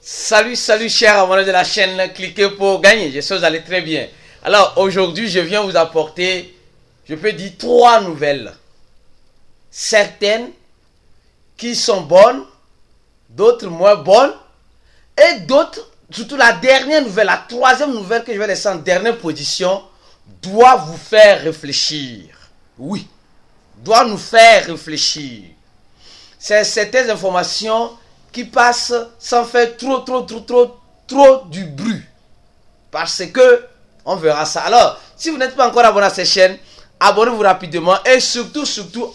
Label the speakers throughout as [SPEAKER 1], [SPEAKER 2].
[SPEAKER 1] Salut chers abonnés de la chaîne, cliquez pour gagner, j'espère que vous allez très bien. Alors aujourd'hui je viens vous apporter, je peux dire 3 nouvelles. Certaines qui sont bonnes, d'autres moins bonnes, et d'autres, surtout la dernière nouvelle, la 3e nouvelle que je vais laisser en dernière position, doit vous faire réfléchir. Oui, doit nous faire réfléchir. C'est certaines informations qui passent sans faire trop du bruit. Parce que, on verra ça. Alors, si vous n'êtes pas encore abonné à cette chaîne, abonnez-vous rapidement et surtout,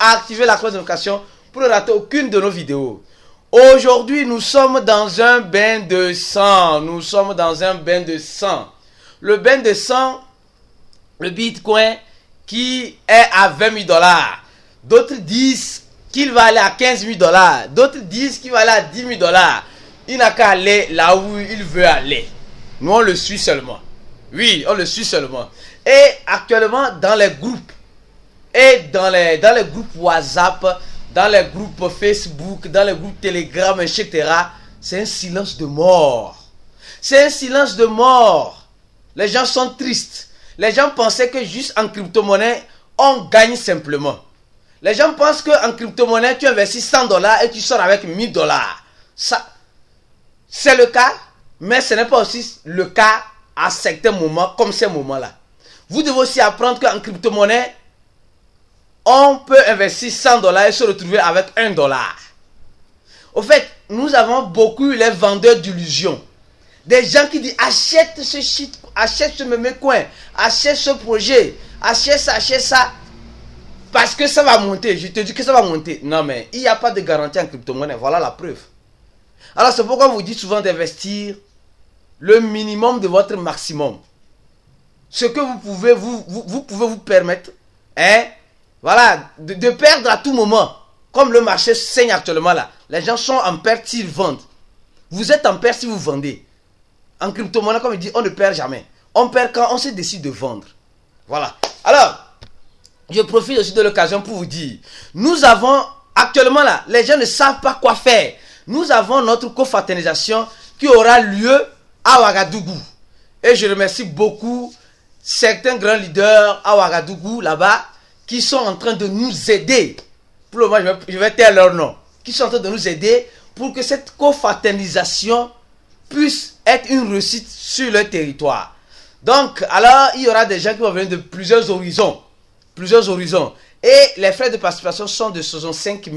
[SPEAKER 1] activez la cloche de notification pour ne rater aucune de nos vidéos. Aujourd'hui, nous sommes dans un bain de sang. Le bain de sang, le Bitcoin qui est à 20 000 $. D'autres disent qu'il va aller à 15 000 $. D'autres disent qu'il va aller à 10 000 $. Il n'a qu'à aller là où il veut aller. Nous, on le suit seulement. Oui, on le suit seulement. Et actuellement, dans les groupes, et dans les groupes WhatsApp, dans les groupes Facebook, dans les groupes Telegram, etc., c'est un silence de mort. C'est un silence de mort. Les gens sont tristes. Les gens pensaient que juste en crypto-monnaie, on gagne simplement. Les gens pensent qu'en crypto-monnaie, tu investis 100 $ et tu sors avec 1000 $. Ça, c'est le cas, mais ce n'est pas aussi le cas à certains moments, comme ces moments-là. Vous devez aussi apprendre qu'en crypto-monnaie, on peut investir 100 $ et se retrouver avec 1 $. Au fait, nous avons beaucoup les vendeurs d'illusions. Des gens qui disent achète ce shit, achète ce meme coin, achète ce projet, achète ça. Parce que ça va monter, je te dis que ça va monter. Non mais, il n'y a pas de garantie en crypto-monnaie, voilà la preuve. Alors c'est pourquoi on vous dit souvent d'investir le minimum de votre maximum. Ce que vous pouvez vous permettre, hein, voilà, de perdre à tout moment. Comme le marché saigne actuellement là. Les gens sont en perte s'ils vendent. Vous êtes en perte si vous vendez. En crypto-monnaie, comme il dit, on ne perd jamais. On perd quand on se décide de vendre. Voilà. Alors, je profite aussi de l'occasion pour vous dire, nous avons actuellement là, les gens ne savent pas quoi faire. Nous avons notre confraternisation qui aura lieu à Ouagadougou. Et je remercie beaucoup certains grands leaders à Ouagadougou là-bas qui sont en train de nous aider. Pour le moment, je vais taire leur nom. Qui sont en train de nous aider pour que cette confraternisation puisse être une réussite sur le territoire. Donc, alors, il y aura des gens qui vont venir de plusieurs horizons. Et les frais de participation sont de 65 000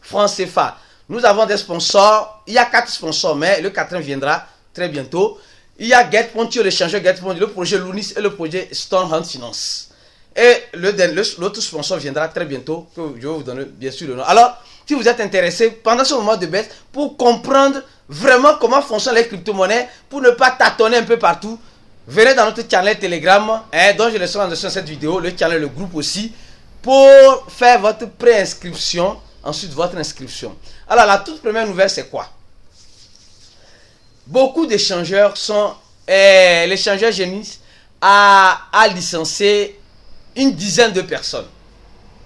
[SPEAKER 1] francs CFA. Nous avons des sponsors. Il y a 4 sponsors, mais le 4e viendra très bientôt. Il y a GetPoint, l'échangeur GetPoint, le projet Lunis et le projet Stonehunt Finance. Et l'autre sponsor viendra très bientôt, que je vais vous donner bien sûr le nom. Alors, si vous êtes intéressé pendant ce moment de baisse, pour comprendre vraiment comment fonctionnent les crypto-monnaies, pour ne pas tâtonner un peu partout, venez dans notre channel Telegram, dont je laisserai en dessus de cette vidéo, le channel, le groupe aussi, pour faire votre pré-inscription, ensuite votre inscription. Alors, la toute première nouvelle, c'est quoi? Beaucoup d'échangeurs sont... l'échangeur Genesis a licencié une dizaine de personnes.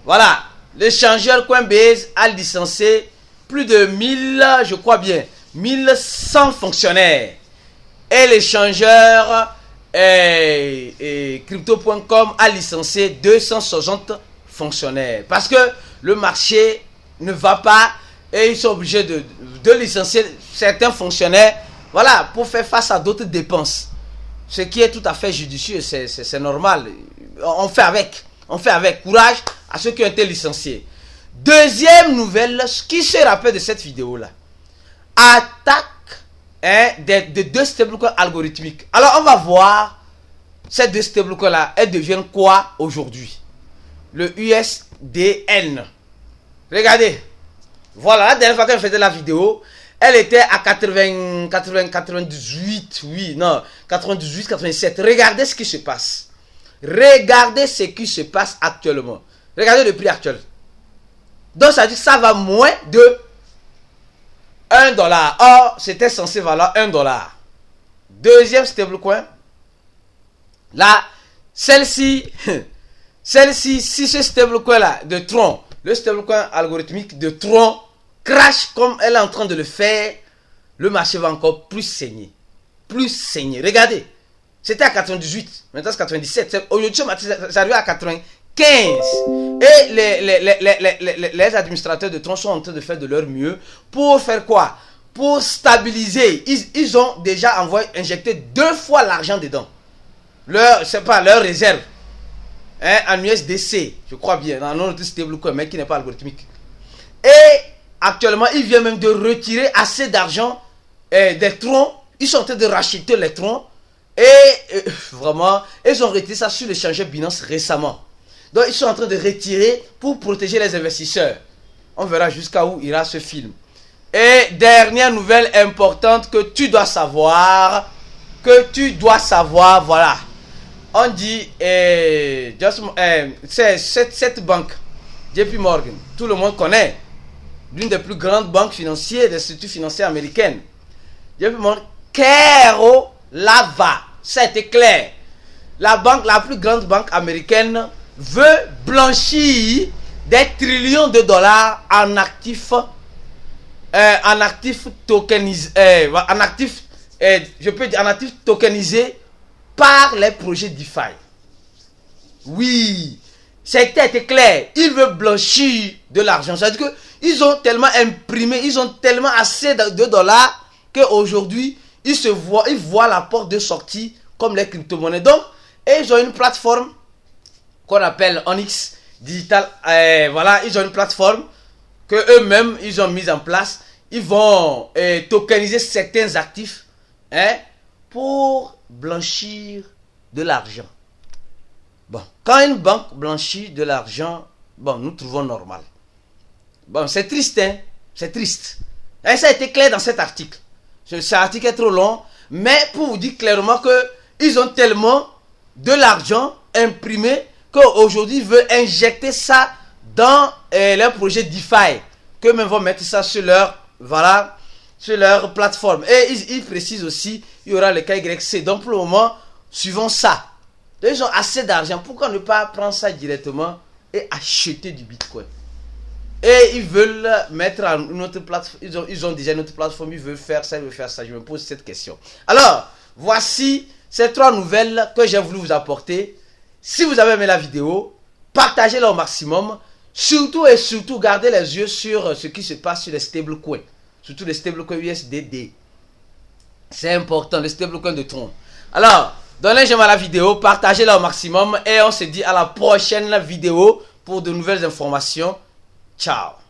[SPEAKER 1] Voilà, l'échangeur Coinbase a licencié plus de 1100 fonctionnaires. Et l'échangeur Crypto.com a licencié 260 fonctionnaires. Parce que le marché ne va pas et ils sont obligés de licencier certains fonctionnaires, voilà, pour faire face à d'autres dépenses. Ce qui est tout à fait judicieux, c'est normal. On fait avec. Courage à ceux qui ont été licenciés. Deuxième nouvelle, qui se rappelle de cette vidéo-là? Attaque de 2 stablecoins algorithmiques. Alors, on va voir ces 2 stablecoins-là, elles deviennent quoi aujourd'hui? Le USDN. Regardez. Voilà, la dernière fois que je faisais la vidéo, elle était à 98, oui, non, 98, 87. Regardez ce qui se passe. Regardez ce qui se passe actuellement. Regardez le prix actuel. Donc, ça dit que ça va moins de 1 $. Or, c'était censé valoir 1 $. Deuxième stablecoin. Là, celle-ci, si ce stablecoin-là de Tron, le stablecoin algorithmique de Tron, crash comme elle est en train de le faire, le marché va encore plus saigner. Plus saigner. Regardez. C'était à 98. Maintenant, c'est 97. Aujourd'hui, c'est arrivé à 95. Et les administrateurs de Tron sont en train de faire de leur mieux. Pour faire quoi? Pour stabiliser. Ils ont déjà injecté 2 fois l'argent dedans. Leur réserve. Hein, en USDC. Je crois bien. Dans notre stablecoin, mais qui n'est pas algorithmique. Et actuellement, ils viennent même de retirer assez d'argent des troncs. Ils sont en train de racheter les troncs. Et vraiment, ils ont retiré ça sur l'échangeur Binance récemment. Donc, ils sont en train de retirer pour protéger les investisseurs. On verra jusqu'à où ira ce film. Et dernière nouvelle importante que tu dois savoir. Voilà. On dit, cette banque, JP Morgan, tout le monde connaît. L'une des plus grandes banques financières, des instituts financiers américaines. JP Morgan, Kero Lava, ça a été clair. La plus grande banque américaine veut blanchir des trillions de dollars en actifs tokenisés, en actifs tokenisés par les projets DeFi. Oui, ça a été clair. Ils veulent blanchir de l'argent. C'est-à-dire qu'ils ont tellement imprimé, ils ont tellement assez de dollars qu'aujourd'hui, ils voient la porte de sortie comme les crypto-monnaies. Donc, ils ont une plateforme qu'on appelle Onyx Digital. Voilà, ils ont une plateforme que eux-mêmes, ils ont mise en place. Ils vont tokeniser certains actifs pour blanchir de l'argent. Bon, quand une banque blanchit de l'argent, bon, nous trouvons normal. Bon, c'est triste, hein? C'est triste. Et ça a été clair dans cet article. Cet article est trop long, mais pour vous dire clairement que ils ont tellement de l'argent imprimé qu'aujourd'hui ils veulent injecter ça dans leur projet DeFi, qu'eux-mêmes vont mettre ça sur leur, voilà, sur leur plateforme. Et ils précisent aussi, il y aura le KYC. Donc pour le moment, suivons ça. Donc, ils ont assez d'argent. Pourquoi ne pas prendre ça directement et acheter du Bitcoin? Et ils veulent mettre une autre plateforme. Ils ont déjà une autre plateforme. Ils veulent faire ça, ils veulent faire ça. Je me pose cette question. Alors, voici ces 3 nouvelles que j'ai voulu vous apporter. Si vous avez aimé la vidéo, partagez-la au maximum. Surtout et surtout, gardez les yeux sur ce qui se passe sur les stablecoins. Surtout les stablecoins USDD. C'est important, les stablecoins de Tron. Alors, donnez j'aime à la vidéo, partagez-la au maximum. Et on se dit à la prochaine vidéo pour de nouvelles informations. Ciao.